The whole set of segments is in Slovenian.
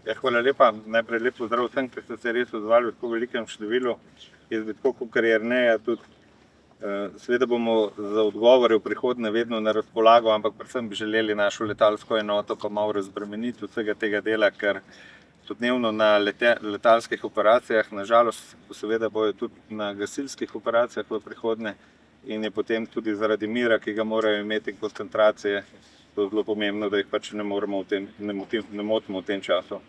Ja, hvala lepa. Najprej lep pozdrav vsem, ki ste se res odzvali v tako velikem številu. Jaz bi tako kot Jerneja tudi, seveda bomo za odgovore v prihodnje vedno na razpolago, ampak predvsem bi želeli našo letalsko enoto pa malo razbremeniti vsega tega dela, ker so dnevno na letalskih operacijah, nažalost seveda bojo tudi na gasilskih operacijah v prihodnje in je potem tudi zaradi mira, ki ga morajo imeti koncentracije, to zelo pomembno, da jih pač ne motimo v tem času.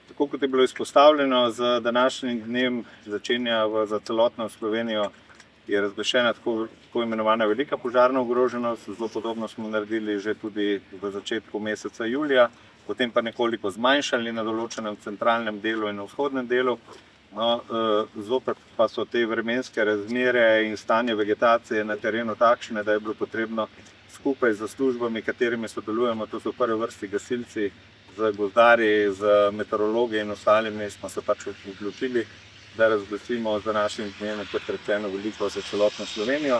Tako kot je bilo izpostavljeno, z današnjim dnem začenja za celotno Slovenijo je razglašena tako imenovana velika požarna ogroženost. Zelo podobno smo naredili že tudi v začetku meseca julija, potem pa nekoliko zmanjšali na določenem centralnem delu in na vzhodnem delu. No, zopet pa so te vremenske razmere in stanje vegetacije na terenu takšne, da je bilo potrebno skupaj z službami, katerimi sodelujemo, to so v prvi vrsti gasilci, z gozdarji, z meteorologi in ostalimi, smo se pač vključili, da razglasimo za našim dnem, kot rečeno, veliko za celotno Slovenijo.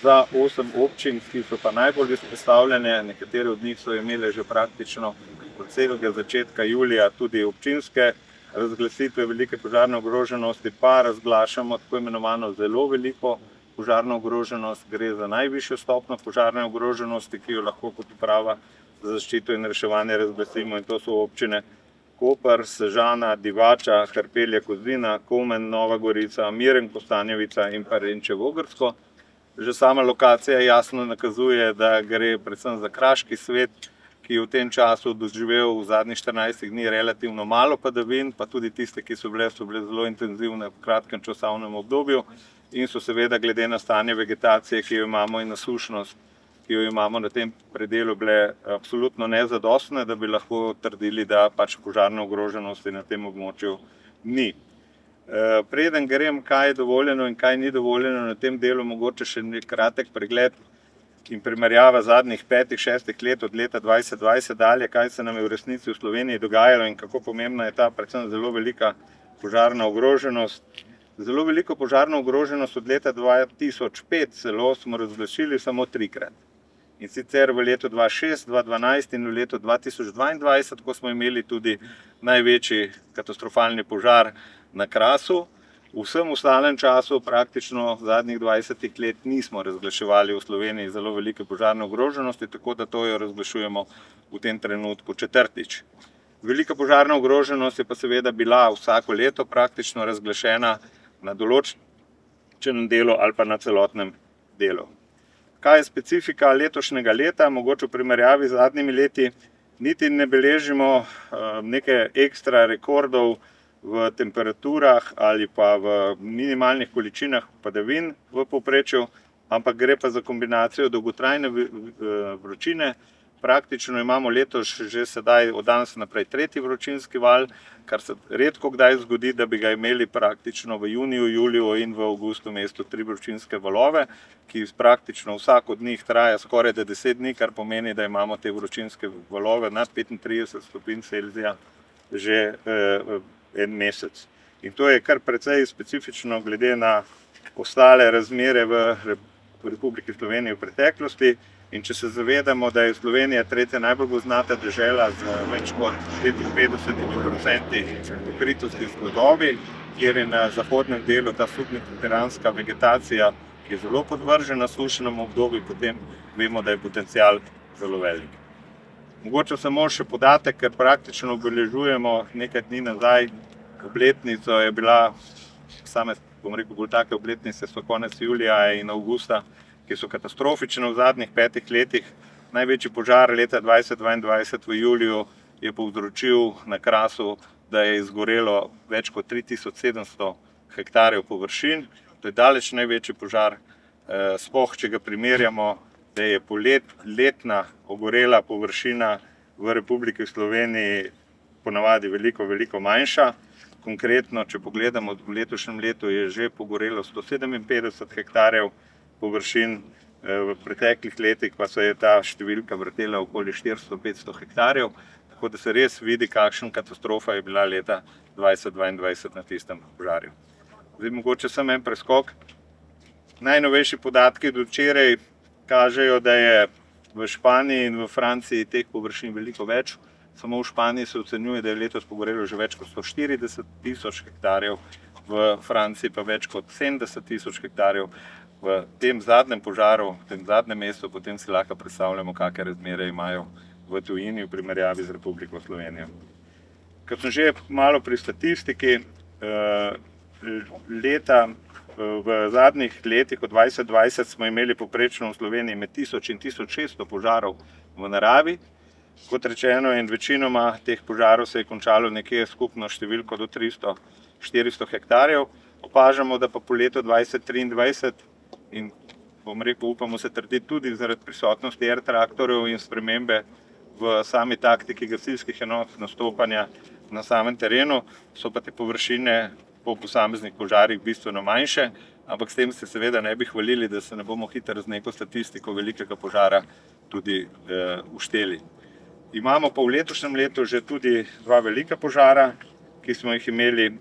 Za 8 občin, ki so pa najbolj izpostavljene, nekatere od njih so imele že praktično od celega začetka julija tudi občinske razglasitve velike požarne ogroženosti, pa razglašamo tako imenovano zelo veliko požarno ogroženost. Gre za najvišjo stopnjo požarne ogroženosti, ki jo lahko kot uprava za zaščito in reševanje razglasimo, in to so občine Koper, Sežana, Divača, Hrpelje-Kozina, Komen, Nova Gorica, Miren, Kostanjevica in pa Renče-Vogrsko. Že sama lokacija jasno nakazuje, da gre predvsem za kraški svet, ki je v tem času doživel v zadnjih 14 dni relativno malo padavin, pa tudi tiste, ki so bile zelo intenzivne v kratkem časovnem obdobju in so seveda glede na stanje vegetacije, ki jo imamo, in na sušnost, ki jo imamo na tem predelu, bile absolutno nezadostne, da bi lahko trdili, da pač požarne ogroženosti na tem območju ni. Preden grem, kaj je dovoljeno in kaj ni dovoljeno na tem delu, mogoče še nek kratek pregled in primerjava zadnjih 5-6 let od leta 2020 dalje, kaj se nam je v resnici v Sloveniji dogajalo in kako pomembna je ta predvsem zelo velika požarna ogroženost. Zelo veliko požarno ogroženost od leta 2005 celo smo razglasili samo 3-krat. In sicer v letu 2006, 2012 in v letu 2022, ko smo imeli tudi največji katastrofalni požar na Krasu. V vsem ostalem času, praktično zadnjih 20 let, nismo razglaševali v Sloveniji zelo velike požarne ogroženosti, tako da to jo razglašujemo v tem trenutku 4. Velika požarna ogroženost je pa seveda bila vsako leto praktično razglašena na določenem delu ali pa na celotnem delu. Kaj je specifika letošnjega leta? Mogoče v primerjavi z zadnjimi leti niti ne beležimo neke ekstra rekordov v temperaturah ali pa v minimalnih količinah padavin v povprečju, ampak gre pa za kombinacijo dolgotrajne vročine. Praktično imamo letos že sedaj od danes naprej 3. vročinski val, kar se redko kdaj zgodi, da bi ga imeli praktično v juniju, juliju in v avgustu mesecu 3 vročinske valove, ki praktično vsak od njih traja skoraj 10 dni, kar pomeni, da imamo te vročinske valove nad 35 stopinj Celzija že en mesec. In to je kar precej specifično glede na ostale razmere v Republiki Sloveniji v preteklosti. In če se zavedamo, da je Slovenija 3. najbolj gozdnata dežela z več kot 55% pokritosti z gozdovi, kjer je na zahodnem delu ta submediteranska vegetacija, ki je zelo podvržena sušenemu obdobju, potem vemo, da je potencial zelo velik. Mogoče samo še podatek, ker praktično obeležujemo nekaj dni nazaj obletnico, je bila, same, bom rekel, bolj take obletnice so konec julija in avgusta, ki so katastrofične v zadnjih 5 letih. Največji požar leta 2022 v juliju je povzročil na Krasu, da je izgorelo več kot 3700 hektarjev površin. To je daleč največji požar, sploh če ga primerjamo, da je letna ogorela površina v Republiki Sloveniji ponavadi veliko manjša. Konkretno, če pogledamo, v letošnjem letu je že pogorelo 157 hektarjev površin, v preteklih letih pa se je ta številka vrtela okoli 400-500 hektarjev, tako da se res vidi, kakšna katastrofa je bila leta 2022 na tistem požarju. Zdaj mogoče samo en preskok. Najnovejši podatki do včeraj kažejo, da je v Španiji in v Franciji teh površin veliko več. samo v Španiji se ocenjuje, da je letos pogorelo že več kot 140 tisoč hektarjev, v Franciji pa več kot 70 tisoč hektarjev. V tem zadnjem požaru, v tem zadnjem mestu, potem si lahko predstavljamo, kakšne razmere imajo v tujini v primerjavi z Republiko Slovenijo. Ko sem že malo pri statistiki, v zadnjih letih od 2020 smo imeli poprečno v Sloveniji med 1000 in 1600 požarov v naravi. Kot rečeno, in večinoma teh požarov se je končalo nekje skupno številko do 300-400 hektarjev. Opažamo, da pa po letu 2023 in upamo se trditi tudi zaradi prisotnosti traktorjev in spremembe v sami taktiki gasilskih enot nastopanja na samem terenu, so pa te površine po posameznih požarih bistveno manjše, ampak s tem se seveda ne bi hvalili, da se ne bomo hitro z neko statistiko velikega požara tudi ušteli. Imamo pa v letošnjem letu že tudi dva velika požara, ki smo jih imeli,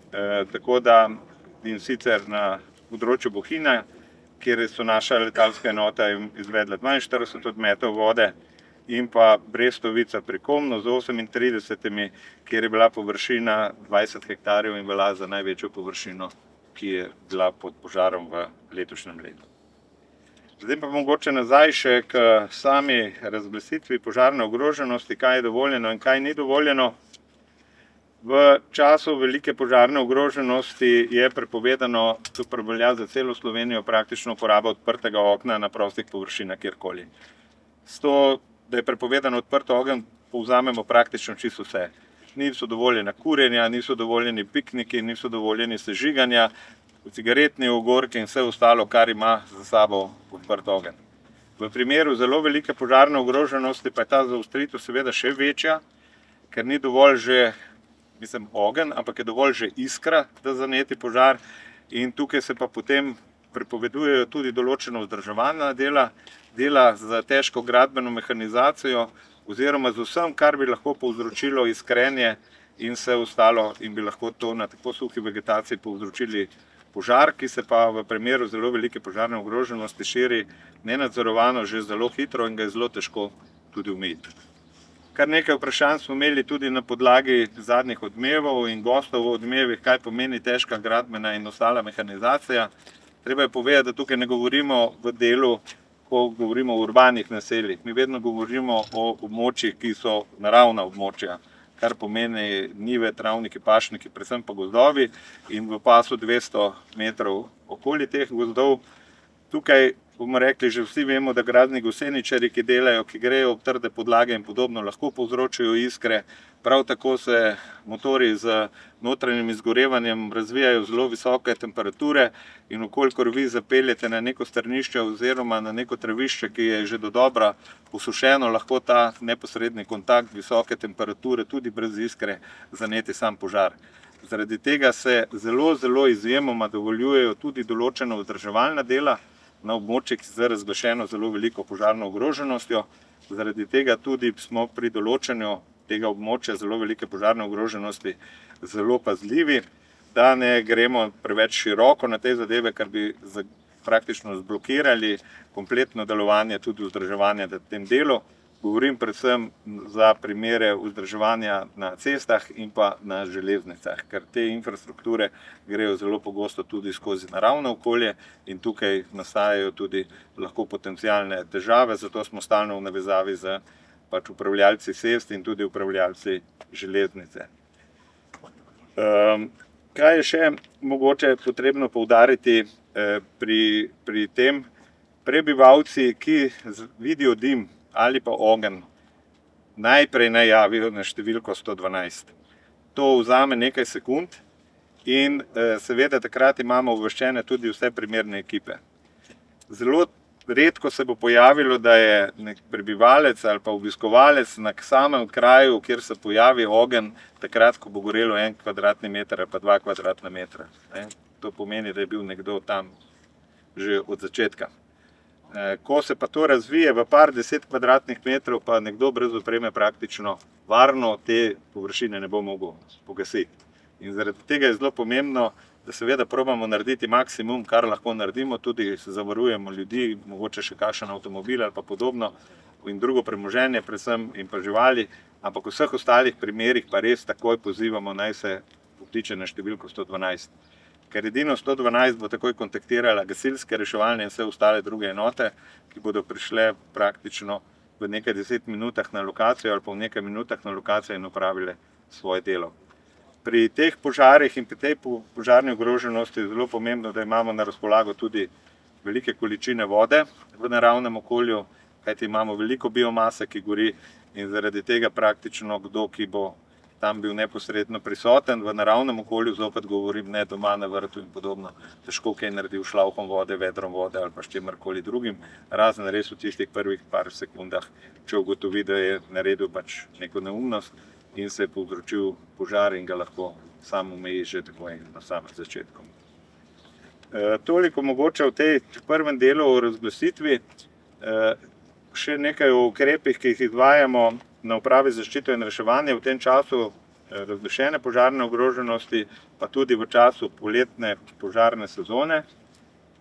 tako da in sicer na področju Bohinja, kjer so naša letalska enota izvedla 42 odmetov vode, in pa Brestovica pri Komnu z 38, kjer je bila površina 20 hektarjev in velja za največjo površino, ki je bila pod požarom v letošnjem letu. Zdaj pa mogoče nazaj še k sami razglasitvi požarne ogroženosti, kaj je dovoljeno in kaj ni dovoljeno. V času velike požarne ogroženosti je prepovedano, to velja za celo Slovenijo, praktično uporaba odprtega okna na prostih površinah kjerkoli. S to, da je prepovedano odprt ogenj, povzamemo praktično čisto vse. Niso dovoljena kurjenja, niso dovoljeni pikniki, niso dovoljeni sežiganja, cigaretni ogorki in vse ostalo, kar ima za sabo odprt ogenj. V primeru zelo velike požarne ogroženosti pa je ta zaostritev seveda še večja, ker ni dovolj že ogenj, ampak je dovolj že iskra, da zaneti požar, in tukaj se pa potem prepovedujejo tudi določena vzdrževalna dela za težko gradbeno mehanizacijo oziroma z vsem, kar bi lahko povzročilo iskrenje in vse ostalo in bi lahko to na tako suhi vegetaciji povzročili požar, ki se pa v primeru zelo velike požarne ogroženosti širi nenadzorovano že zelo hitro in ga je zelo težko tudi omejiti. Kar nekaj vprašanj smo imeli tudi na podlagi zadnjih odmevov in gostov v odmevih, kaj pomeni težka gradbena in ostala mehanizacija. Treba je povedati, da tukaj ne govorimo v delu, ko govorimo o urbanih naseljih. Mi vedno govorimo o območjih, ki so naravna območja, kar pomeni njive, travniki, pašniki, predvsem pa gozdovi in v pasu 200 metrov okoli teh gozdov. Tukaj bomo rekli, že vsi vemo, da gradni goseničarji, ki delajo, ki grejo ob trde podlage in podobno, lahko povzročijo iskre. Prav tako se motorji z notranjim izgorevanjem razvijajo zelo visoke temperature in okolikor vi zapeljete na neko strnišče oziroma na neko travišče, ki je že dodobra posušeno, lahko ta neposredni kontakt visoke temperature tudi brez iskre zaneti sam požar. Zaradi tega se zelo izjemoma dovoljujejo tudi določena vzdrževalna dela na območjih z razglašeno zelo veliko požarno ogroženostjo. Zaradi tega tudi smo pri določanju tega območja zelo velike požarne ogroženosti zelo pazljivi, da ne gremo preveč široko na te zadeve, ker bi praktično zblokirali kompletno delovanje tudi vzdrževanja na tem delu. Govorim predvsem za primere vzdrževanja na cestah in pa na železnicah, ker te infrastrukture grejo zelo pogosto tudi skozi naravno okolje in tukaj nastajajo tudi lahko potencialne težave, zato smo stalno v navezavi z upravljalci cest in tudi upravljalci železnice. Kaj je še mogoče potrebno poudariti pri tem? Prebivalci, ki vidijo dim ali pa ogenj, najprej naj javijo na številko 112. To vzame nekaj sekund in seveda takrat imamo obveščene tudi vse primerne ekipe. Zelo redko se bo pojavilo, da je nek prebivalec ali pa obiskovalec na samem kraju, kjer se pojavi ogenj, takrat, ko bo gorelo 1 kvadratni meter ali pa 2 kvadratna metra. To pomeni, da je bil nekdo tam že od začetka. Ko se pa to razvije v par 10 kvadratnih metrov, pa nekdo brez opreme praktično varno te površine ne bo mogel pogasiti. In zaradi tega je zelo pomembno, da seveda probamo narediti maksimum, kar lahko naredimo, tudi zavarujemo ljudi, mogoče še kakšen avtomobil ali pa podobno in drugo premoženje predvsem in pa živali, ampak v vseh ostalih primerih pa res takoj pozivamo, naj se pokliče na številko 112. Ker edino 112 bo takoj kontaktirala gasilske, reševalne in vse ostale druge enote, ki bodo prišle praktično v nekaj 10 minutah na lokacijo ali pa v nekaj minutah na lokacijo in opravile svoje delo. Pri teh požarih in pri tej požarni ogroženosti je zelo pomembno, da imamo na razpolago tudi velike količine vode v naravnem okolju, kajti imamo veliko biomase, ki gori in zaradi tega praktično kdo, ki bo tam bil neposredno prisoten v naravnem okolju, zopet govorim, ne doma na vrtu in podobno, težko kaj naredil šlavhom vode, vedrom vode ali pa s čemerkoli drugim, razen res v tistih prvih par sekundah, če ugotovi, da je naredil pač neko neumnost in se je povzročil požar in ga lahko sam omeji že takoj na samem začetku. Toliko mogoče v tej prvem delu o razglasitvi. Še nekaj o ukrepih, ki jih izvajamo na Upravi za zaščito in reševanje v tem času razglašene požarne ogroženosti, pa tudi v času poletne požarne sezone.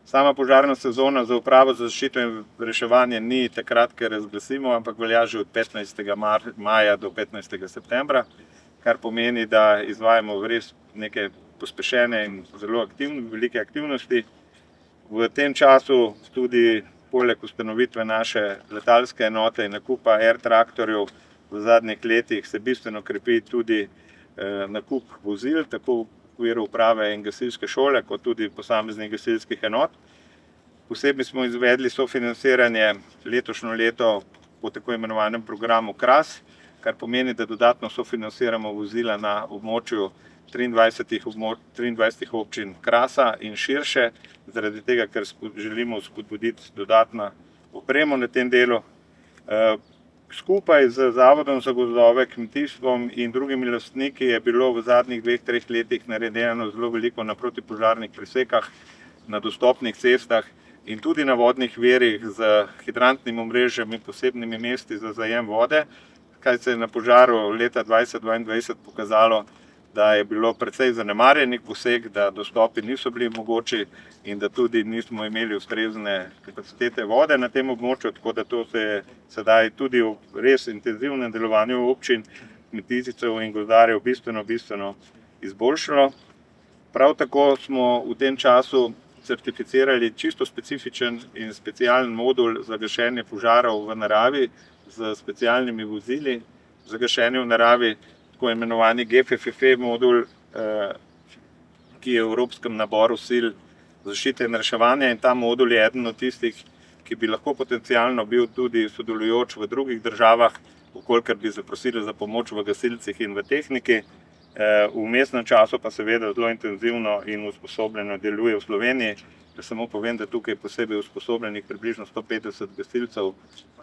Sama požarna sezona za Upravo za zaščito in reševanje ni takrat, ker razglasimo, ampak velja že od 15. maja do 15. septembra, kar pomeni, da izvajamo res neke pospešene in zelo velike aktivnosti. V tem času tudi poleg ustanovitve naše letalske enote in nakupa air traktorjev v zadnjih letih se bistveno krepi tudi nakup vozil, tako v okviru uprave in gasilske šole, kot tudi posameznih gasilskih enot. Posebej smo izvedli sofinanciranje letošnjo leto po tako imenovanem programu KRAS, kar pomeni, da dodatno sofinanciramo vozila na območju 23 občin KRAS-a in širše, zaradi tega, ker želimo spodbuditi dodatno opremo na tem delu. Skupaj z Zavodom za gozdove, kmetijstvom in drugimi lastniki je bilo v zadnjih 2-3 letih narejeno zelo veliko na protipožarnih presekah, na dostopnih cestah in tudi na vodnih virih z hidrantnim omrežjem in posebnimi mesti za zajem vode, kaj se je na požaru leta 2022 pokazalo, da je bilo precej zanemarjenih poseg, da dostopi niso bili mogoči in da tudi nismo imeli ustrezne kapacitete vode na tem območju, tako da to se je sedaj tudi v res intenzivnem delovanju občin, kmetijcev in gozdarjev bistveno izboljšalo. Prav tako smo v tem času certificirali čisto specifičen in specialen modul za gašenje požarov v naravi z specialnimi vozili za gašenje v naravi, tako imenovani GFFF modul, ki je v evropskem naboru sil zaščite in reševanja, in ta modul je eden od tistih, ki bi lahko potencialno bil tudi sodelujoč v drugih državah, vkolikor bi zaprosili za pomoč v gasilcih in v tehniki. V vmesnem času pa seveda zelo intenzivno in usposobljeno deluje v Sloveniji. Samo povem, da tukaj posebej usposobljenih približno 150 gasilcev,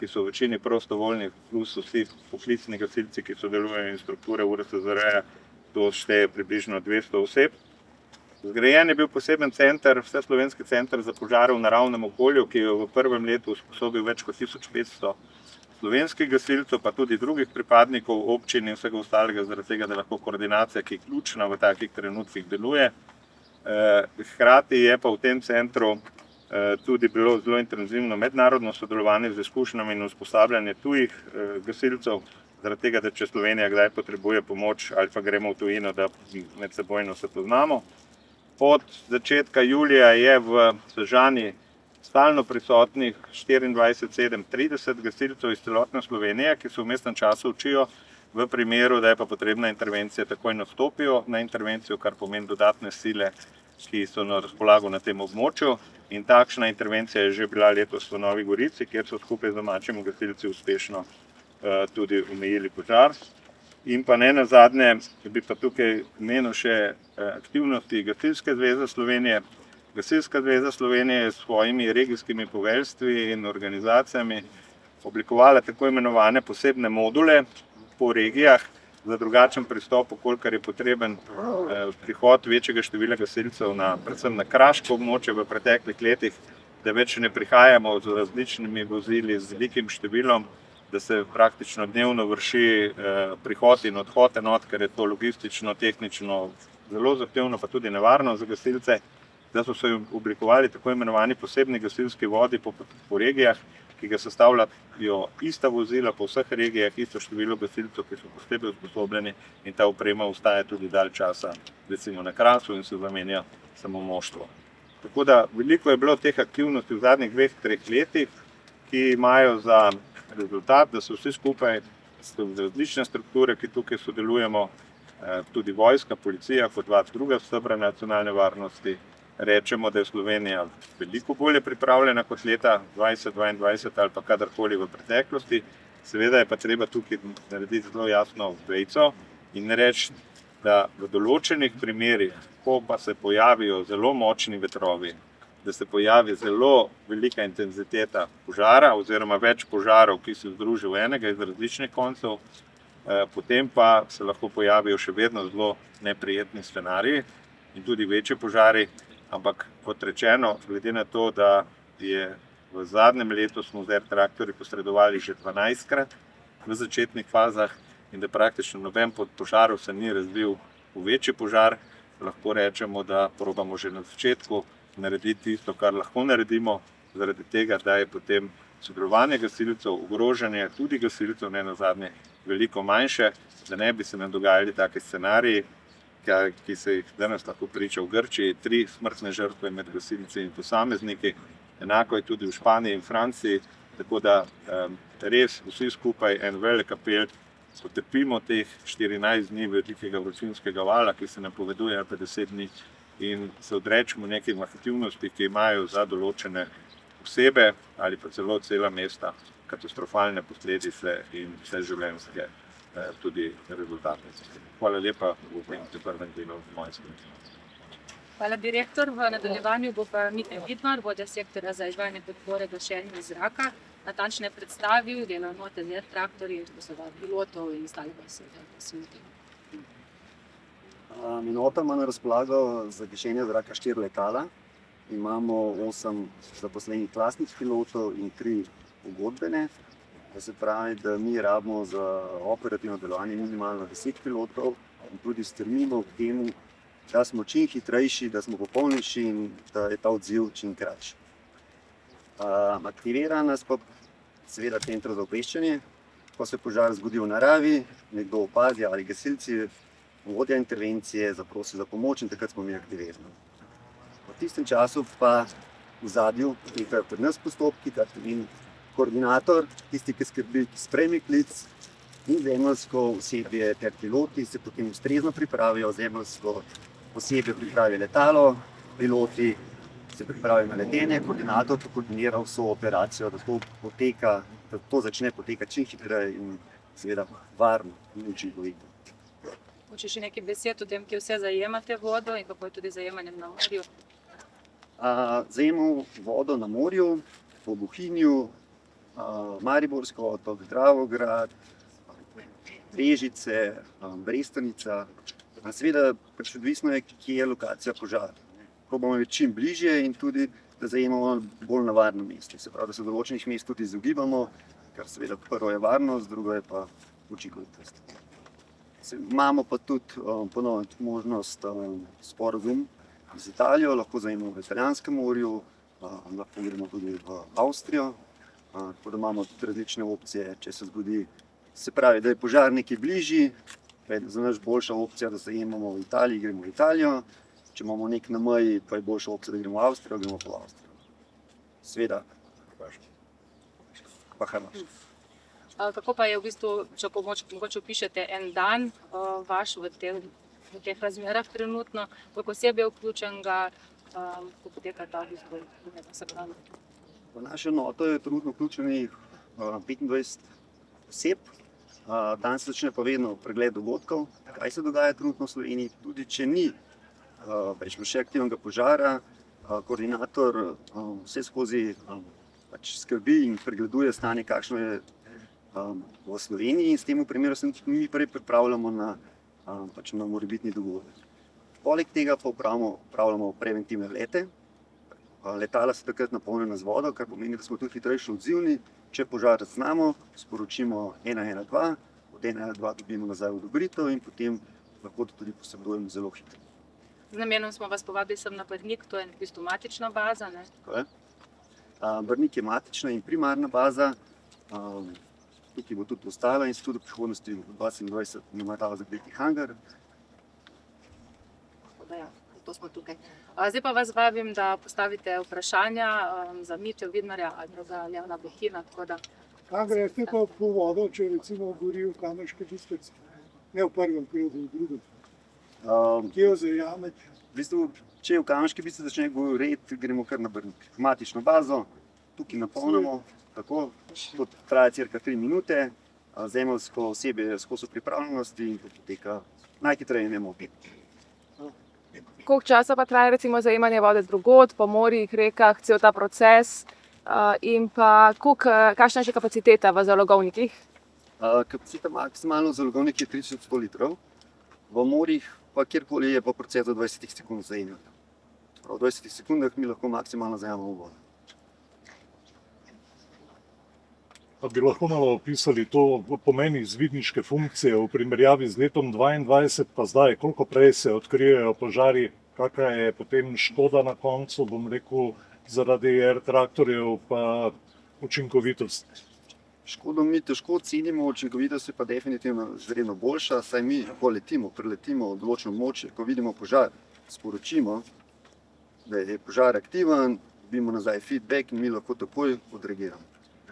ki so v večini prostovoljni, plus vsi poklicni gasilci, ki sodelujejo in strukture URSZR, to šteje približno 200 oseb. Zgrajen je bil poseben center, vseslovenski center za požare v naravnem okolju, ki je v prvem letu usposobil več kot 1500 slovenskih gasilcev, pa tudi drugih pripadnikov občin in vsega ostalega, zaradi tega, da lahko koordinacija, ki je ključna v takih trenutkih, deluje. Hkrati je pa v tem centru tudi bilo zelo intenzivno mednarodno sodelovanje z izkušnjami in usposabljanje tujih gasilcev, zaradi tega, da če Slovenija kdaj potrebuje pomoč ali pa gremo v tujino, da medsebojno se poznamo. Od začetka julija je v Sežani stalno prisotnih 24/7 gasilcev iz celotne Slovenije, ki se v vmesnem času učijo, v primeru, da je pa potrebna intervencija, takoj nastopijo na intervencijo, kar pomeni dodatne sile, ki so na razpolago na tem območju. In takšna intervencija je že bila letos v Novi Gorici, kjer so skupaj z domačimi gasilci uspešno tudi omejili požar. In pa ne nazadnje, bi pa tukaj omenil še aktivnosti Gasilske zveze Slovenije. Gasilska zveza Slovenije je s svojimi regijskimi poveljstvi in organizacijami oblikovala tako imenovane posebne module po regijah za drugačen pristop, kolikor je potreben prihod večjega števila gasilcev predvsem na kraško območje v preteklih letih, da več ne prihajamo z različnimi vozili, z velikim številom, da se praktično dnevno vrši prihod in odhod enot, ker je to logistično, tehnično zelo zahtevno, pa tudi nevarno za gasilce, da so se oblikovali tako imenovani posebni gasilski vodi po regijah, ki ga sestavljajo ista vozila po vseh regijah, isto število gasilcev, ki so posebej usposobljeni in ta oprema ostaja tudi dalj časa, recimo na Krasu in se zamenja samo moštvo. Tako da veliko je bilo teh aktivnosti v zadnjih 2-3 letih, ki imajo za rezultat, da so vsi skupaj različne strukture, ki tukaj sodelujemo, tudi vojska, policija kot dva druga stebra nacionalne varnosti. Rečemo, da je Slovenija veliko bolje pripravljena kot leta 2022 ali pa kadarkoli v preteklosti. Seveda je pa treba tukaj narediti zelo jasno vejico in reči, da v določenih primerih, ko pa se pojavijo zelo močni vetrovi, da se pojavi zelo velika intenziteta požara oziroma več požarov, ki se združijo v enega iz različnih koncev, potem pa se lahko pojavijo še vedno zelo neprijetni scenariji in tudi večji požari. Ampak kot rečeno, glede na to, da je v zadnjem letu smo z R-traktorji posredovali že 12-krat v začetnih fazah in da praktično noben pod požarov se ni razvil v večji požar, lahko rečemo, da probamo že na začetku narediti tisto, kar lahko naredimo, zaradi tega, da je potem sodelovanje gasilcev, ogrožanje tudi gasilcev ne nazadnje veliko manjše, da ne bi se nam dogajali taki scenariji, ki se jih danes lahko priča v Grčiji, 3 smrtne žrtve med gasilci in posamezniki, enako je tudi v Španiji in Franciji, tako da res vsi skupaj en velik apel, potrpimo teh 14 dni velikega vročinskega vala, ki se napoveduje 50 dni in se odrečemo nekim aktivnosti, ki imajo za določene osebe ali pa celo cela mesta katastrofalne posledice in vseživljenjske tudi rezultate. Hvala lepa v tem prvem delu moje skupine. Hvala, direktor. V nadaljevanju bo pa Mitja Vidmar, vodja sektorja za izvajanje podpore gašenju iz zraka, natančneje predstavil delo enote z R-traktorji, pilotov in ostalih gasilcev. Enota ima na razpolago za gašenje zraka 4 letala. Imamo 8 zaposlenih lastnih pilotov in 3 pogodbene. To se pravi, da mi rabimo za operativno delovanje minimalno 10 pilotov in tudi stremimo k temu, da smo čim hitrejši, da smo popolnejši in da je ta odziv čim krajši. Aktivira nas pa seveda center za obveščanje. Ko se požar zgodi v naravi, nekdo opazi ali gasilci, vodja intervencije zaprosi za pomoč in takrat smo mi aktivirani. V tistem času pa v zadju potekajo pri nas postopki, in koordinator, tisti, ki skrbi, ki sprejme klic, in zemeljsko osebje ter piloti se potem ustrezno pripravijo, zemeljsko osebje pripravi letalo, piloti se pripravijo na letenje, koordinator pa koordinira vso operacijo, da to začne potekati čim hitreje in seveda varno in učinkovito. Mogoče še nekaj besed o tem, kje vse zajemate vodo in kako je tudi zajemanjem na morju? Zajemamo vodo na morju, po Bohinju, Mariborsko otok, Dravograd, Brežice, Brestanica. Seveda odvisno je, kje je lokacija požara. Probamo biti čim bližje in tudi, da zajemamo bolj na varno mesto. Se pravi, da se določenih mest tudi izogibamo, ker seveda prvo je varnost, drugo je pa učinkovitost. Imamo pa tudi ponovno možnost sporazum z Italijo, lahko zajemamo v Italijanskem morju, lahko gremo tudi v Avstrijo. Tako da imamo tudi različne opcije, če se zgodi. Se pravi, da je požar nekaj bližji, pa je za nas boljša opcija, da zajemamo v Italiji, gremo v Italijo. Če imamo nek na meji, pa je boljša opcija, da gremo v Avstrijo, gremo pa v Avstrijo. Sveda. Pa Hrvaško. Kako pa je v bistvu, če mogoče opišete en dan vaš v teh razmerah trenutno, koliko oseb je vključenega, kako poteka ta v bistvu vsak dan? V našo enoto je trenutno vključenih 25 oseb. Danes se začne pa vedno pregled dogodkov, kaj se dogaja trenutno v Sloveniji. Tudi če ni še aktivnega požara, koordinator vse skozi skrbi in pregleduje stanje, kakšno je v Sloveniji in s tem v primeru se mi prej pripravljamo na morebitni dogodek. Poleg tega pa upravljamo preventivne lete. Letala so takrat napolnjena z vodo, kar pomeni, da smo tudi hitrejši odzivni. Če požar zaznamo, sporočimo 112, od 112 dobimo nazaj odobritev in potem lahko tudi posredujemo zelo hitro. Z namenom smo vas povabili sem na Brnik, to je v bistvu matična baza, ne? Tako je. Brnik je matična in primarna baza. Tukaj bo tudi ostala in se tudi v prihodnosti v 2022 namerava zgraditi hangar. Ja, to smo tukaj. Zdaj pa vas vabim, da postavite vprašanja za Mitjo Vidmarja ali druga Levna Behina. Kam greste pa po vodo, če recimo gori v Kamniški Bistrici? Ne v prvem krogu, v drugem. Kje jo zajamete? V bistvu, če v Kamniški Bistrici začne goreti, gremo kar na Brnik. Matično bazo, tukaj napolnimo, tako, to traja cirka 3 minute, zemeljsko osebje skozi pripravljenosti in to poteka najhitreje ne more. Koliko časa pa traja recimo zajemanje vode drugod, po morjih, rekah, cel ta proces in pa kakšna je še kapaciteta v zalogovnikih? Kapaciteta maksimalno v zalogovnik je 3100 litrov, v morjih pa kjerkoli je pa proces do 20 sekund zajemanja. V 20 sekundah mi lahko maksimalno zajamemo vodo. Pa bi lahko malo opisali to pomen izvidniške funkcije v primerjavi z letom 2022 pa zdaj, koliko prej se odkrijejo požari, kakšna je potem škoda na koncu, bom rekel, zaradi traktorjev pa učinkovitost. Škodo mi težko ocenimo, učinkovitost je pa definitivno zredno boljša, saj mi, ko preletimo določeno območje, ko vidimo požar, sporočimo, da je požar aktiven, dobimo nazaj feedback in mi lahko takoj odreagiramo.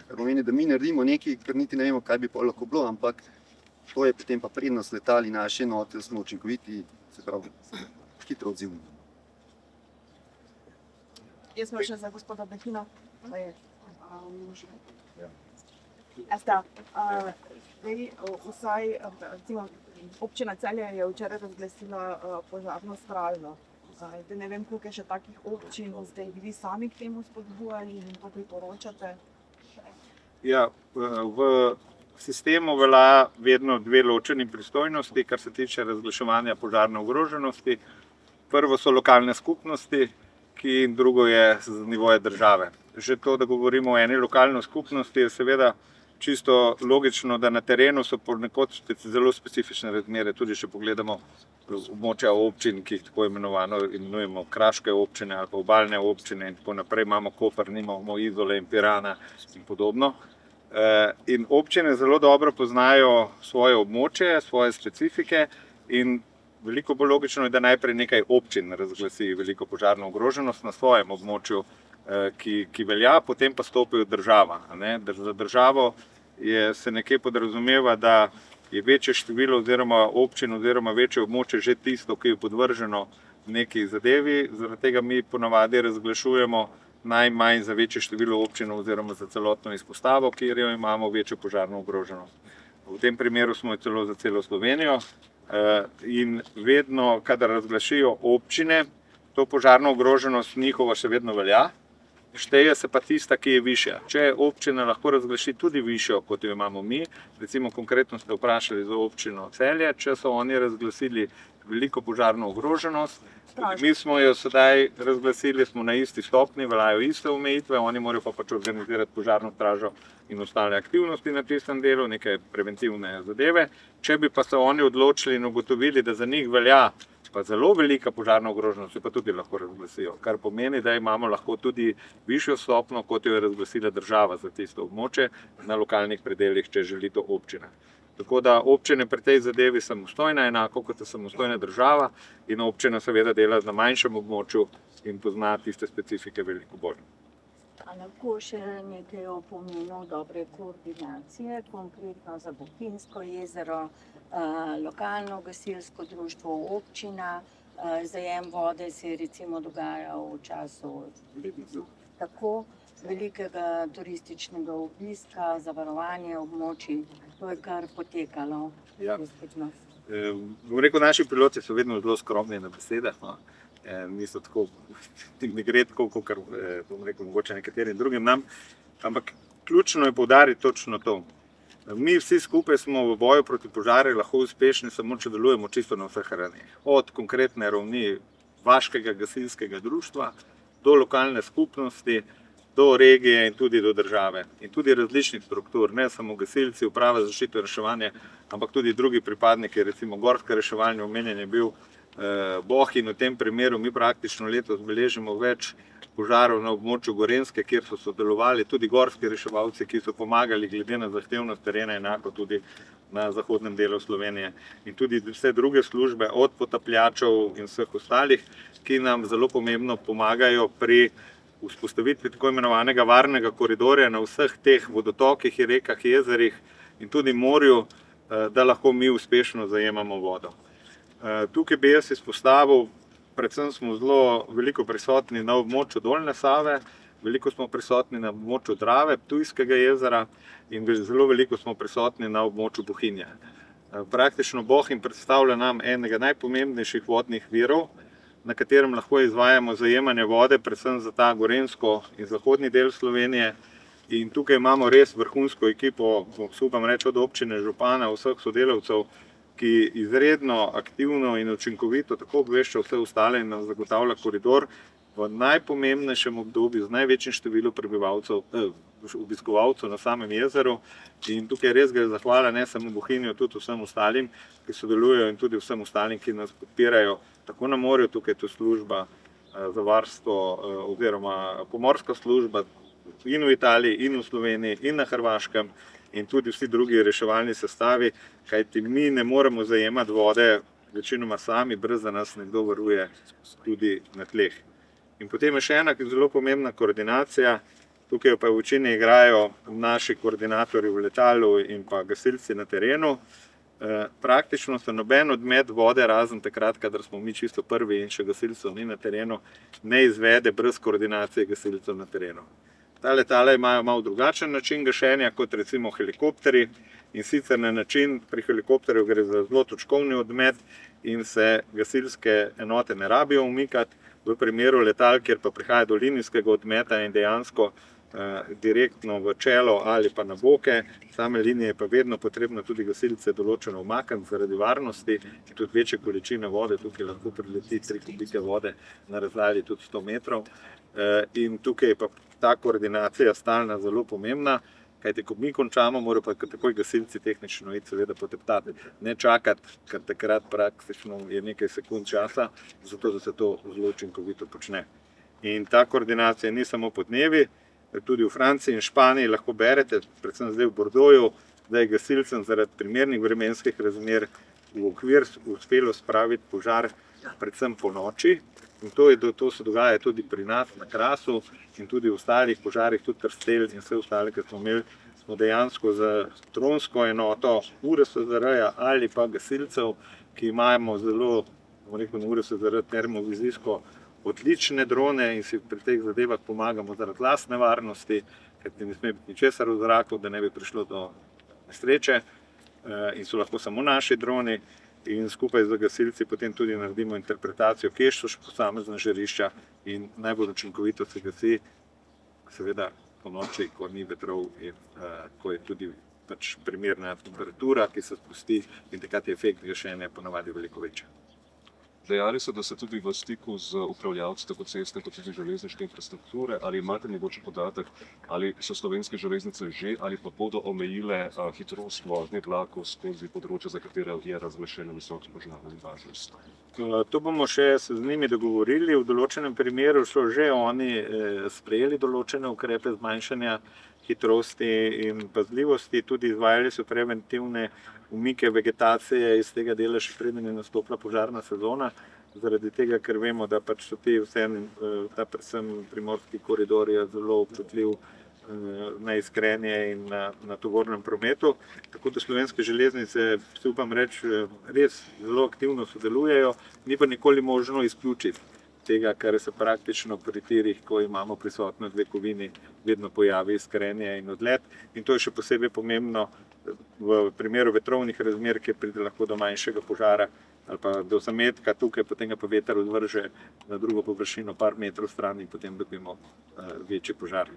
Kar pomeni, da mi naredimo nekaj, kar niti ne vemo, kaj bi pa lahko bilo, ampak to je potem pa prednost letali naše enote, da smo učinkoviti, se pravi, hitro odzivni. Jaz sem še za gospoda Behina. Vsaj občina Celje je včeraj razglasila požarno stražo. Ne vem, koliko je še takih občin, zdaj bi vi sami k temu spodbujali in to priporočate. Ja, v sistemu velja vedno dve ločeni pristojnosti, kar se tiče razglaševanja požarne ogroženosti. Prvo so lokalne skupnosti, in drugo je z nivoja države. Že to, da govorimo o eni lokalni skupnosti, je seveda čisto logično, da na terenu so ponekod zelo specifične razmere, tudi če pogledamo območja občin, ki jih tako imenujemo kraške občine ali pa obalne občine in tako naprej, imamo Koper, nimamo Izole in Pirana in podobno. In občine zelo dobro poznajo svoje območje, svoje specifike in veliko bolj logično je, da najprej nekaj občin razglasi veliko požarno ogroženost na svojem območju, ki velja, potem pa stopijo država. Za državo se nekje podrazumeva, da je večje število oziroma občin oziroma večje območje že tisto, ki je podvrženo neki zadevi. Zaradi tega mi ponavadi razglašujemo najmanj za večje število občin oziroma za celotno izpostavo, kjer jo imamo večjo požarno ogroženost. V tem primeru smo celo za celo Slovenijo. In vedno, kadar razglasijo občine, to požarno ogroženost njihova še vedno velja. Šteje se pa tista, ki je višja. Če občina lahko razglasi tudi višjo, kot jo imamo mi, recimo konkretno ste vprašali za občino Celje, če so oni razglasili veliko požarno ogroženost, mi smo jo sedaj razglasili, smo na isti stopni, veljajo iste omejitve, oni morajo pa pač organizirati požarno stražo in ostale aktivnosti na tistem delu, neke preventivne zadeve. Če bi pa se oni odločili in ugotovili, da za njih velja pa zelo velika požarna ogroženost, pa tudi lahko razglasijo, kar pomeni, da imamo lahko tudi višjo stopnjo, kot jo je razglasila država za tisto območje na lokalnih predelih, če želi to občina. Tako da občine pri tej zadevi samostojna, enako kot je samostojna država, in občina seveda dela na manjšem območju in pozna tiste specifike veliko bolj. A lahko še nekaj o pomenu dobre koordinacije, konkretno za Bohinjsko jezero, lokalno gasilsko društvo, občina, zajem vode se je recimo dogajal v času tako velikega turističnega obiska, zavarovanje območij, to je kar potekalo. Ja. Bom rekel, naši piloti so vedno zelo skromni na besedah. Niso tako, ne gre tako, kot bom rekel, mogoče nekaterim drugim nam, ampak ključno je poudariti točno to. Mi vsi skupaj smo v boju proti požarju lahko uspešni, samo če delujemo čisto na vseh ravneh. Od konkretne ravni vaškega gasilskega društva do lokalne skupnosti, do regije in tudi do države. In tudi različnih struktur, ne samo gasilci, uprava za zaščito in reševanje, ampak tudi drugi pripadniki, recimo gorske reševanje, omenjen je bil Bohinj. V tem primeru mi praktično letos beležimo več požarov na območju Gorenjske, kjer so sodelovali tudi gorski reševalci, ki so pomagali glede na zahtevnost terena, enako tudi na zahodnem delu Slovenije. In tudi vse druge službe, od potapljačev in vseh ostalih, ki nam zelo pomembno pomagajo pri vzpostavitvi tako imenovanega varnega koridorja na vseh teh vodotokih, rekah, jezerih in tudi morju, da lahko mi uspešno zajemamo vodo. Tukaj bi jaz izpostavil, predvsem smo zelo veliko prisotni na območju Dolnje Save, veliko smo prisotni na območju Drave, Ptujskega jezera in zelo veliko smo prisotni na območju Bohinja. Praktično Bohinj predstavlja nam enega najpomembnejših vodnih virov, na katerem lahko izvajamo zajemanje vode, predvsem za ta gorenjsko in zahodni del Slovenije. In tukaj imamo res vrhunsko ekipo, upam reči, od občine, župana, vseh sodelavcev, ki izredno aktivno in učinkovito tako obvešča vse ostale in nam zagotavlja koridor v najpomembnejšem obdobju z največjim številom prebivalcev, obiskovalcev na samem jezeru. In tukaj res gre zahvala ne samo Bohinju, tudi vsem ostalim, ki sodelujejo in tudi vsem ostalim, ki nas podpirajo tako na morju, tukaj je to služba za varstvo oziroma pomorska služba in v Italiji, in v Sloveniji, in na Hrvaškem in tudi vsi drugi reševalni sestavi, kajti mi ne moremo zajemati vode večinoma sami, brez da nas nekdo varuje tudi na tleh. In potem je še ena zelo pomembna koordinacija, tukaj pa v večini igrajo naši koordinatorji v letalu in pa gasilci na terenu. Praktično se noben odmet vode, razen takrat, kadar smo mi čisto prvi in še gasilcev ni na terenu, ne izvede brez koordinacije gasilcev na terenu. Ta letala imajo malo drugačen način gašenja kot recimo helikopteri, in sicer na način, pri helikopterju gre za zelo točkovni odmet in se gasilske enote ne rabijo umikati, v primeru letal, kjer pa prihaja do linijskega odmeta in dejansko direktno v čelo ali pa na boke, same linije pa vedno potrebno tudi gasilce določeno umakniti zaradi varnosti in tudi večje količine vode, tukaj lahko prileti 3 kubike vode na razdalji tudi 100 metrov. In tukaj je pa ta koordinacija stalna zelo pomembna, kajti ko mi končamo, morajo pa takoj gasilci tehnično iti seveda poteptati, ne čakati, ker takrat praktično je nekaj sekund časa, zato da se to zelo učinkovito počne. In ta koordinacija ni samo po dnevi, tudi v Franciji in Španiji lahko berete, predvsem zdaj v Bordeauxu, da je gasilcem zaradi primernih vremenskih razmer v okvir uspelo spraviti požar predvsem po noči. In to se dogaja tudi pri nas na Krasu in tudi v ostalih požarih, tudi Trstelj in vse ostale, ki smo imeli, smo dejansko za dronsko enoto URSZR-ja ali pa gasilcev, ki imamo zelo, bomo rekel, na URSZR termovizijsko odlične drone in si pri teh zadevah pomagamo zaradi lastne varnosti, ker ne sme biti ničesar v zraku, da ne bi prišlo do nesreče in so lahko samo naši droni. In skupaj z gasilci potem tudi naredimo interpretacijo, kje so posamezna žarišča in najbolj učinkovito se gasi seveda po noči, ko ni vetrov in ko je tudi primerna temperatura, ki se spusti in takrat je efekt gašenja ponavadi veliko večji. Dejali so, da ste tudi v stiku z upravljavci tako cestne kot tudi železniške infrastrukture. Ali imate mogoče podatek, ali so slovenske železnice že ali pa bodo omejile hitrost vožnje vlakov skozi področje, za katero je razglašena visoka požarna nevarnost? To bomo še se z njimi dogovorili. V določenem primeru so že oni sprejeli določene ukrepe zmanjšanja hitrosti in pazljivosti, tudi izvajali so preventivne umike vegetacije iz tega dela, še preden je nastopila požarna sezona, zaradi tega, ker vemo, da pač so ti ta predvsem primorski koridor je zelo občutljiv na iskrenje in na tovornem prometu. Tako da slovenske železnice, si upam reči, res zelo aktivno sodelujejo, ni pa nikoli možno izključiti tega, kar se praktično pri tirih, ko imamo prisotno 2 kovini, vedno pojavi iskrenje in odlet. In to je še posebej pomembno v primeru vetrovnih razmer, kjer pride lahko do manjšega požara ali pa do zametka tukaj, potem ga pa veter odvrže na drugo površino par metrov stran in potem dobimo večji požar.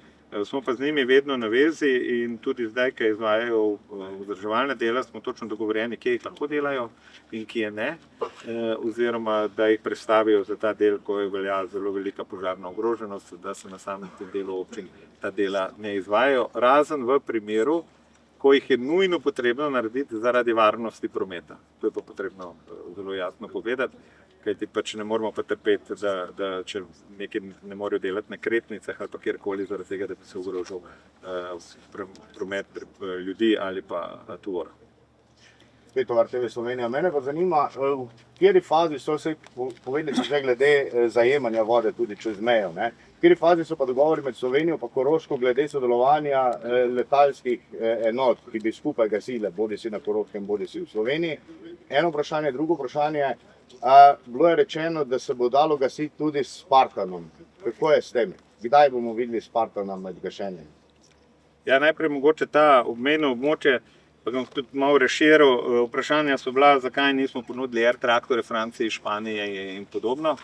Smo pa z njimi vedno na vezi in tudi zdaj, ko izvajajo vzdrževalne dela, smo točno dogovorjeni, kje jih lahko delajo in kje ne, oziroma da jih prestavijo za ta del, ko je veljala zelo velika požarna ogroženost, da se na samem tem delu občin ta dela ne izvajajo, razen v primeru, ko jih je nujno potrebno narediti zaradi varnosti prometa. To je pa potrebno zelo jasno povedati, kajti pač ne moramo pa trpeti, da če nekaj ne morejo delati na kretnicah ali pa kjerkoli zaradi tega, da bi se ogrožal promet ljudi ali pa tovora. Spet o RTV Slovenija. Mene pa zanima, v kateri fazi so se povedali že glede zajemanja vode tudi čez mejo, ne? V kateri fazi so pa dogovori med Slovenijo pa Koroško glede sodelovanja letalskih enot, ki bi skupaj gasile, bodisi na Koroškem, bodisi v Sloveniji. Eno vprašanje, drugo vprašanje, bilo je rečeno, da se bo dalo gasiti tudi s Spartanom. Kako je s tem? Kdaj bomo videli Spartana med gašenjem? Ja, najprej mogoče ta obmejno območje, pa bom tudi malo razširil. Vprašanja so bila, zakaj nismo ponudili air traktore Franciji, Španiji in podobno.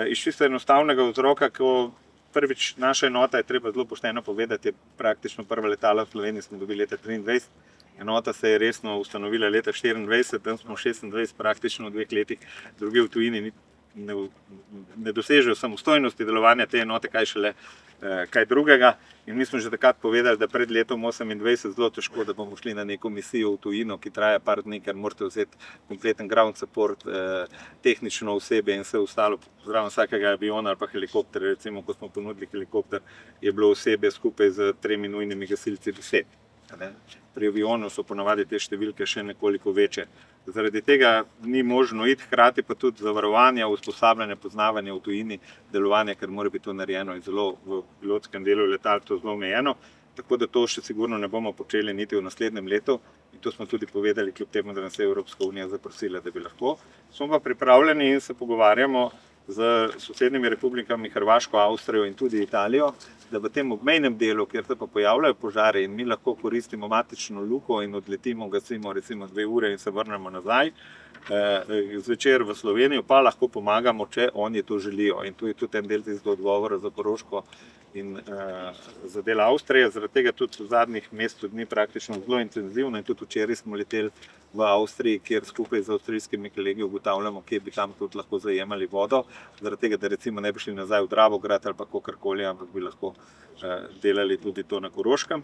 Iz čisto enostavnega vzroka, ko prvič naša enota, je treba zelo pošteno povedati, je praktično prva letala v Sloveniji smo dobili leta 23. Enota se je resno ustanovila leta 24, tam smo 26, praktično v 2 letih, druge v tujini ne dosežejo samostojnosti delovanja te enote, kaj šele kaj drugega. In mi smo že takrat povedali, da pred letom 28 zelo težko, da bomo šli na neko misijo v tujino, ki traja par dni, ker morate vzeti kompleten ground support, tehnično osebje in vse ostalo, zraven vsakega aviona ali pa helikopterja. Recimo, ko smo ponudili helikopter, je bilo osebje skupaj z 3 nujnimi gasilci 10. Pri avionu so ponavadi te številke še nekoliko večje. Zaradi tega ni možno iti, hkrati pa tudi zavarovanja, usposabljanje, poznavanje v tujini, delovanje, ker mora biti to narejeno in zelo v pilotskem delu letal to zelo omejeno. Tako da to še sigurno ne bomo počeli niti v naslednjem letu. In to smo tudi povedali, kljub temu, da nas je Evropska unija zaprosila, da bi lahko. Smo pa pripravljeni in se pogovarjamo z sosednjimi republikami Hrvaško, Avstrijo in tudi Italijo, da v tem obmejnem delu, kjer se pa pojavljajo požare in mi lahko koristimo matično luko in odletimo, gasimo recimo 2 ure in se vrnemo nazaj, zvečer v Slovenijo pa lahko pomagamo, če oni to želijo. In tu je tudi en del tistega odgovora za Koroško in za del Avstrije. Zaradi tega tudi v zadnjih mesecih dni praktično zelo intenzivno in tudi včeraj smo leteli v Avstriji, kjer skupaj z avstrijskimi kolegi ugotavljamo, kje bi tam tudi lahko zajemali vodo. Zaradi tega, da recimo ne bi šli nazaj v Dravograd ali pa kakorkoli, ampak bi lahko delali tudi to na Koroškem.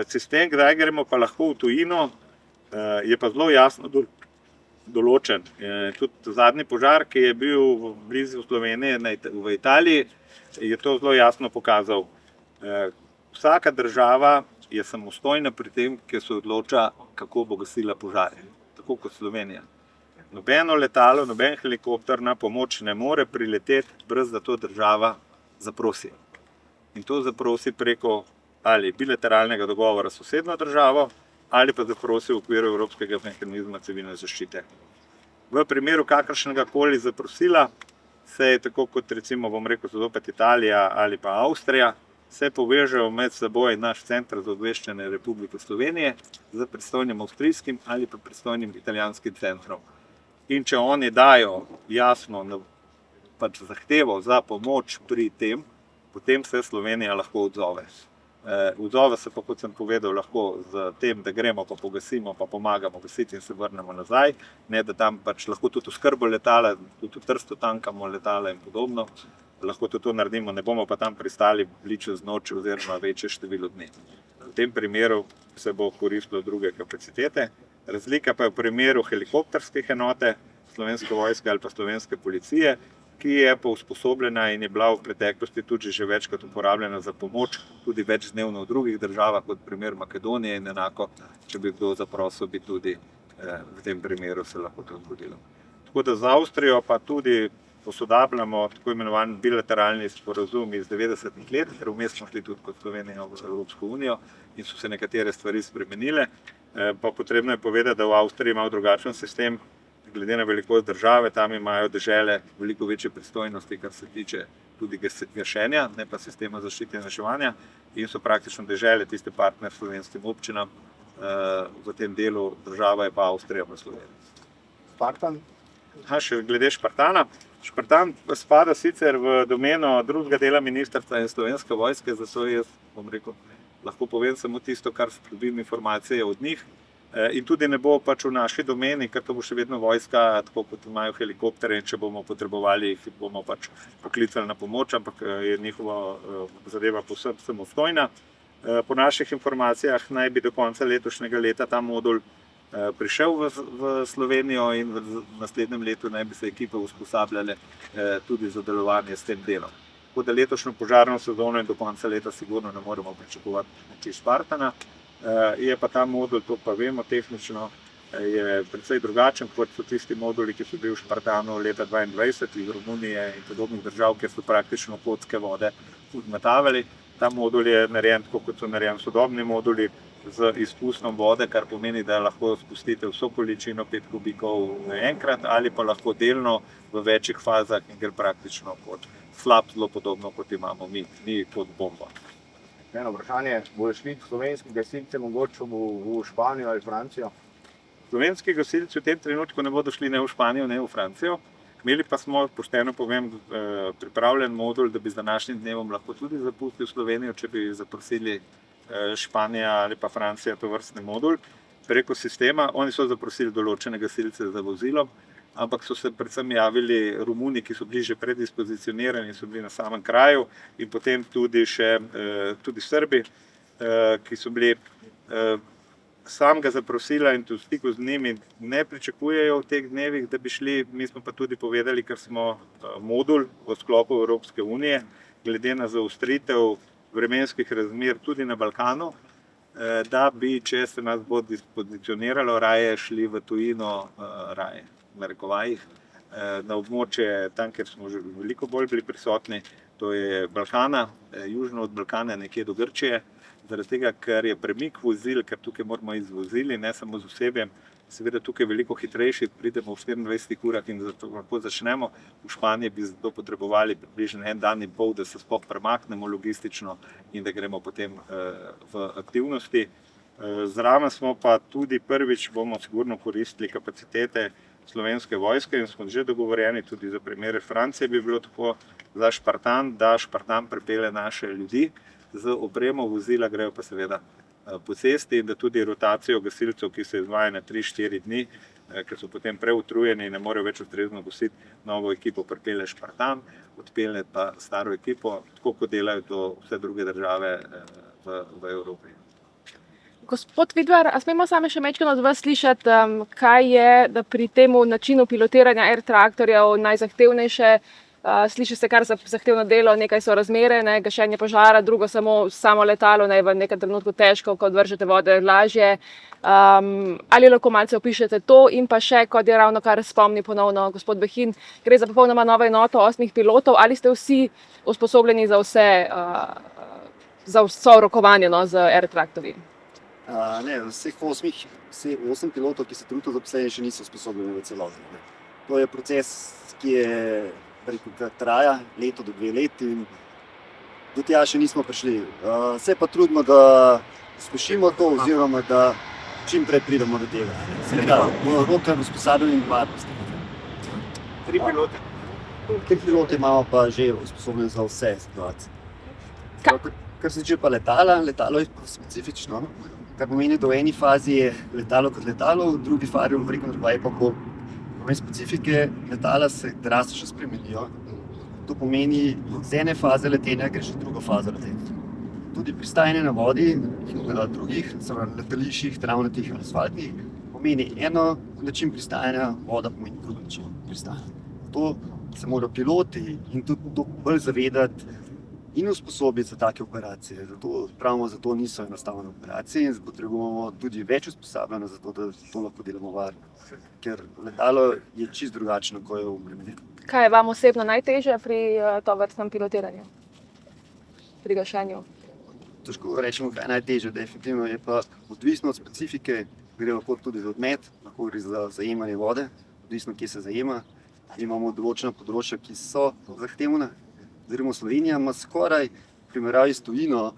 Sistem, kdaj gremo pa lahko v tujino, je pa zelo jasno določen. Tudi zadnji požar, ki je bil blizu Slovenije v Italiji, je to zelo jasno pokazal. Vsaka država je samostojna pri tem, ki se odloča, kako bo gasila požare. Tako kot Slovenija. Nobeno letalo, noben helikopter na pomoč ne more prileteti, brez da to država zaprosi. In to zaprosi preko ali bilateralnega dogovora s sosednjo državo, ali pa zaprosi v okviru Evropskega mehanizma civilne zaščite. V primeru kakršnega koli zaprosila se je, tako kot recimo bom rekel zopet Italija ali pa Avstrija, se povežejo med seboj naš center za obveščanje Republike Slovenije z pristojnim avstrijskim ali pa pristojnim italijanskim centrom. In če oni dajo jasno pač zahtevo za pomoč pri tem, potem se Slovenija lahko odzove. Odzove se pa, kot sem povedal, lahko z tem, da gremo pa pogasimo, pa pomagamo gasiti in se vrnemo nazaj. Ne, da tam pač lahko tudi oskrbo letala, tudi v Trstu tankamo letala in podobno. Lahko tudi to naredimo, ne bomo pa tam pristali bili čez noč oziroma večje število dni. V tem primeru se bo koristilo druge kapacitete. Razlika pa je v primeru helikopterskih enote, Slovenske vojske ali pa Slovenske policije, ki je pa usposobljena in je bila v preteklosti tudi že večkrat uporabljena za pomoč, tudi večdnevno v drugih državah, kot primer Makedonije, in enako, če bi kdo zaprosil, bi tudi v tem primeru se lahko to zgodilo. Tako da za Avstrijo pa tudi posodabljamo tako imenovan bilateralni sporazum iz 90-ih let, ker vmes smo šli tudi kot Slovenija v Evropsko unijo in so se nekatere stvari spremenile. Pa potrebno je povedati, da v Avstriji imajo drugačen sistem, glede na velikost države, tam imajo dežele veliko večje pristojnosti, kar se tiče tudi gašenja, ne pa sistema zaščite in reševanja, in so praktično dežele tiste partner slovenskim občinam v tem delu, država je pa Avstrija v Sloveniji. Spartan? Še glede Špartana. Špartan spada sicer v domeno drugega dela ministrstva in Slovenske vojske, zato jaz, bom rekel, lahko povem samo tisto, kar dobim informacije od njih. In tudi ne bo pač v naši domeni, ker to bo še vedno vojska, tako kot imajo helikoptere, in če bomo potrebovali, jih bomo pač poklicali na pomoč, ampak je njihova zadeva povsem samostojna. Po naših informacijah naj bi do konca letošnjega leta ta modul prišel v Slovenijo in v naslednjem letu naj bi se ekipe usposabljale tudi za delovanje s tem delom. Tako da letošnjo požarno sezono in do konca leta sigurno ne moremo pričakovati pomoči Spartana. Je pa ta modul, to pa vemo tehnično, je precej drugačen kot so tisti moduli, ki so bili v Spartanu leta 2022 iz Romunije in podobnih držav, kjer so praktično kocke vode odmetavali. Ta modul je narejen tako, kot so narejeni sodobni moduli, z izpustom vode, kar pomeni, da lahko spustite vso količino 5 kubikov naenkrat ali pa lahko delno v večjih fazah in gre praktično kot slab, zelo podobno kot imamo mi, ni kot bomba. Eno vprašanje, bojo šli slovenski gasilci mogoče v Španijo ali Francijo? Slovenski gasilci v tem trenutku ne bodo šli ne v Španijo, ne v Francijo. Imeli pa smo, pošteno povem, pripravljen modul, da bi z današnjim dnevom lahko tudi zapustili Slovenijo, če bi zaprosili Španija ali pa Francija to vrstni modul preko sistema. Oni so zaprosili določene gasilce za vozilom, ampak so se predvsem javili Romuni, ki so bili že predispozicionirani, so bili na samem kraju, in potem tudi Srbi, ki so bili sam ga zaprosila in tudi v stiku z njimi ne pričakujejo v teh dnevih, da bi šli. Mi smo pa tudi povedali, ker smo modul v sklopu Evropske unije, glede na zaostritev vremenskih razmer tudi na Balkanu, da bi, če se nas bo dispozicioniralo, raje šli v tujino, raje, v narekovajih, na območje tam, kjer smo že veliko bolj bili prisotni, to je Balkana, južno od Balkana, nekje do Grčije, zaradi tega, ker je premik vozil, ker tukaj moramo iti z vozili, ne samo z osebjem, seveda tukaj veliko hitrejši, pridemo v 24 urah in zato lahko začnemo. V Španiji bi zato potrebovali približno 1 dan in pol, da se sploh premaknemo logistično in da gremo potem v aktivnosti. Zraven smo pa tudi prvič bomo sigurno koristili kapacitete Slovenske vojske in smo že dogovorjeni tudi za primere Francije, bi bilo tako za Špartan, da Špartan pripelje naše ljudi z opremo, vozila grejo pa seveda po cesti, in da tudi rotacijo gasilcev, ki se izvaja na 3-4 dni, ker so potem preutrujeni in ne morejo več ustrezno gositi, novo ekipo pripelje Špartan, odpelje pa staro ekipo, tako kot delajo to vse druge države v Evropi. Gospod Vidmar, a smemo sami še majčkeno od vas slišati, kaj je, da pri tem načinu pilotiranja R-traktorjev najzahtevnejše? Sliši se kar zahtevno delo, nekaj so razmere, gašenje požara, drugo samo letalo, v nekem trenutku težko, ko odvržete vode, lažje. Ali lahko malce opišete to? In pa še, kot je ravno kar spomni ponovno gospod Behin, gre za popolnoma novo enoto 8 pilotov, ali ste vsi usposobljeni za vso rokovanje z R-traktorji? Ne, vseh 8 pilotov, ki so trenutno zaposleni, še niso usposobljeni v celoti. To je proces, ki traja leto do 2 leti in do tega še nismo prišli. Se pa trudimo, da pospešimo to oziroma da čim prej pridemo do tega. Seveda, rokem usposabljanju in varnosti. 3 pilote. 3 pilote imamo pa že usposobljene za vse situacije. Kar se tiče pa letalo je specifično, kar pomeni, da v eni fazi je letalo kot letalo, v drugi fazi je pa bolj. Specifike letala se drastično spremenijo. To pomeni, z ene faze letenja greš v drugo fazo letenja. Tudi pristajanje na vodi in na drugih, letališčih, travnatih in asfaltnih, pomeni eno način pristajanja, voda pomeni drugi način pristajanja. To se morajo piloti in tudi to bolj zavedati in usposobiti za take operacije. Zato niso enostavne operacije in potrebujemo tudi več usposabljanja za to, da to lahko delamo varno. Ker letalo je čisto drugačno, ko je obremenjeno. Kaj je vam osebno najtežje pri tovrstnem pilotiranju? Pri gašenju? Težko rečemo, kaj je najtežje. Definitivno je pa odvisno od specifike, gre lahko tudi za odmet, lahko gre za zajemanje vode, odvisno kje se zajema. Imamo določena področja, ki so zahtevna. Oziroma Slovenija ima skoraj v primerjavi s tujino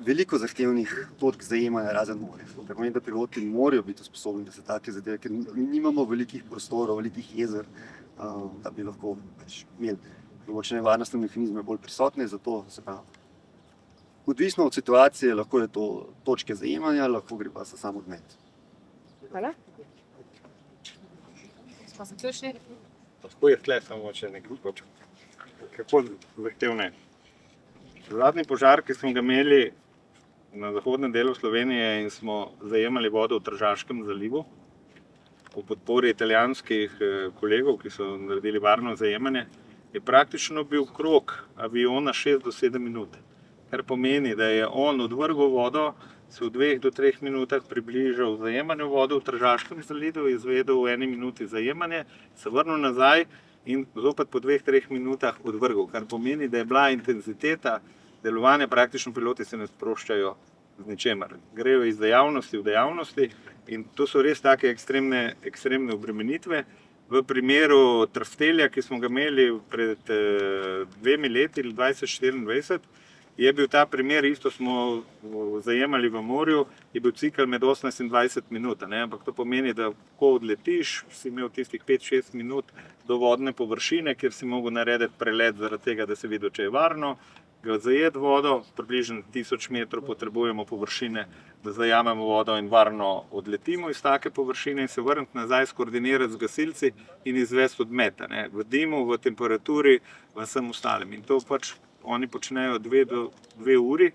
veliko zahtevnih točk zajemanja razen morja. To pomeni, da piloti morajo biti sposobni, da se take zadeve, ker nimamo velikih prostorov, velikih jezer, da bi lahko imeli določene varnostne mehanizme bolj prisotne, zato se pravi. Odvisno od situacije, lahko je to točke zajemanja, lahko gre pa za sam odmet. Hvala. Smo zaključni. Tako je tle, samo če nekaj točk. Kako zahtevne. Zadnji požar, ki smo ga imeli na zahodnem delu Slovenije in smo zajemali vodo v Tržaškem zalivu v podpori italijanskih kolegov, ki so naredili varno zajemanje, je praktično bil krog aviona 6 do 7 minut. Kar pomeni, da je on odvrgel vodo, se v 2 do 3 minutah približal zajemanju vode v Tržaškem zalivu, izvedel v 1 minuti zajemanje, se vrnil nazaj in zopet po 2-3 minutah odvrgel. Kar pomeni, da je bila intenziteta delovanja, praktično piloti se ne sproščajo z ničemer. Grejo iz dejavnosti v dejavnosti in to so res take ekstremne obremenitve. V primeru Trftelja, ki smo ga imeli pred 2 leti, 2024, je bil ta primer, isto smo zajemali v morju, je bil cikl med 18 in 20 minut. Ampak to pomeni, da ko odletiš, si imel tistih 5-6 minut do vodne površine, kjer si mogel narediti prelet zaradi tega, da si videl, če je varno, ga zajeti vodo, približno 1000 metrov potrebujemo površine, da zajamemo vodo in varno odletimo iz take površine in se vrniti nazaj, skoordinirati z gasilci in izvesti odmet, v dimu, v temperaturi, v vsem ostalem. In to pač oni počnejo 2 do 2 uri,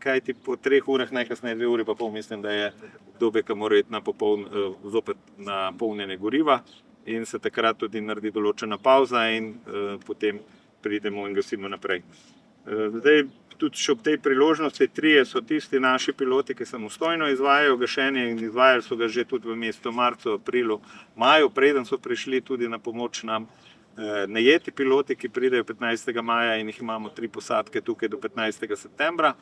kajti po 3 urah, najkasneje 2 uri pa pol, mislim, da je obdobje, ko mora iti zopet na polnjenje goriva in se takrat tudi naredi določena pavza in potem pridemo in gasimo naprej. Zdaj, tudi še ob tej priložnosti, 3 so tisti naši piloti, ki samostojno izvajajo gašenje in izvajali so ga že tudi v mesecu marcu, aprilu, maju, preden so prišli tudi na pomoč nam najeti piloti, ki pridejo 15. maja in jih imamo 3 posadke tukaj do 15. septembra.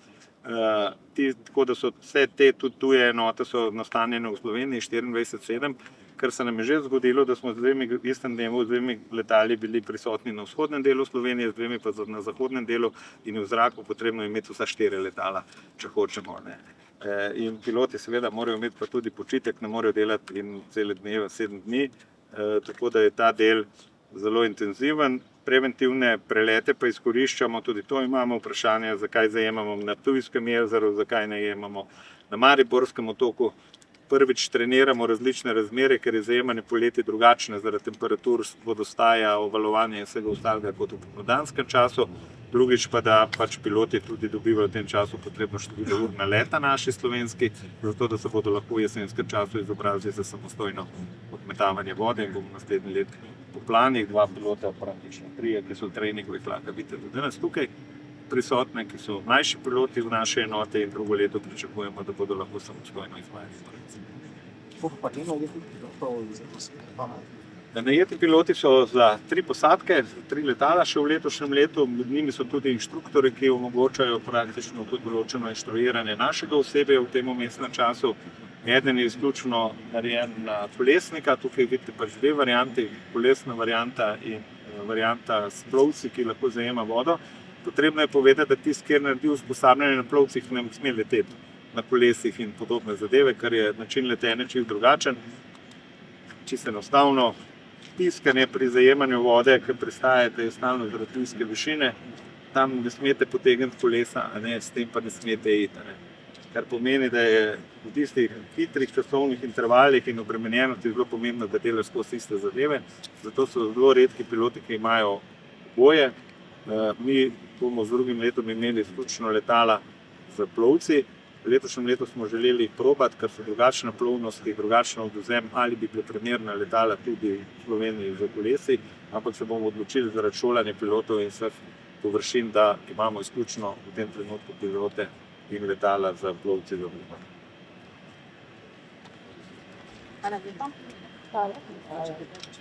Tako da so vse te tudi tuje enote so nastanjene v Sloveniji 24/7, kar se nam je že zgodilo, da smo v istem dnevu z 2 letali bili prisotni na vzhodnem delu Slovenije, z 2 pa na zahodnem delu in v zraku potrebno imeti vsa 4 letala, če hočemo. In piloti seveda morajo imeti pa tudi počitek, ne morejo delati in cele dneve, 7 dni, tako da je ta del zelo intenziven. Preventivne prelete pa izkoriščamo, tudi to imamo vprašanje, zakaj zajemamo na Ptujskem jezeru, zakaj ne jemamo na Mariborskem otoku. Prvič treniramo različne razmere, ker je zajemanje poleti drugačne zaradi temperatur, vodostaja, ovalovanja in vsega ostalega kot v popoldanskem času. Drugič pa, da pač piloti tudi dobivajo v tem času potrebno število ur na leta naši slovenski, zato da se bodo lahko v jesenskem času izobrazili za samostojno odmetavanje vode in bomo naslednji let po planih 2 pilota, praktično 3, ki so v treningu, jih lahko vidite tudi danes tukaj prisotne, ki so mlajši piloti v naše enote in drugo leto pričakujemo, da bodo lahko samostojno izvajali. Najeti piloti so za 3 posadke, 3 letala še v letošnjem letu, med njimi so tudi inštruktori, ki omogočajo praktično tudi določeno inštruiranje našega osebja v tem vmesnem času. Eden je izključno narejen na kolesnika, tukaj vidite pač 2 varianti, kolesna varianta in varianta s plovci, ki lahko zajema vodo. Potrebno je povedati, da tisti, ki je naredil usposabljanje na plovcih, ne sme leteti na kolesih in podobne zadeve, ker je način letenja čisto drugačen. Čisto enostavno, piskanje pri zajemanju vode, ki pristajate, je stalno zaradi nizke višine, tam ne smete potegniti kolesa, s tem pa ne smete iti. Kar pomeni, da je v tistih hitrih časovnih intervalih in obremenjenosti zelo pomembno, da delaš skozi iste zadeve. Zato so zelo redki piloti, ki imajo oboje. Mi bomo z drugim letom imeli izključno letala z plovci. V letošnjem letu smo želeli jih probati, ker so drugačne plovnosti, drugačno odvzem, ali bi bile primerna letala tudi v Sloveniji za kolesi, ampak se bomo odločili zaradi šolanja pilotov in vseh površin, da imamo izključno v tem trenutku pilote in letala za plovci za vodo. Hvala lepa.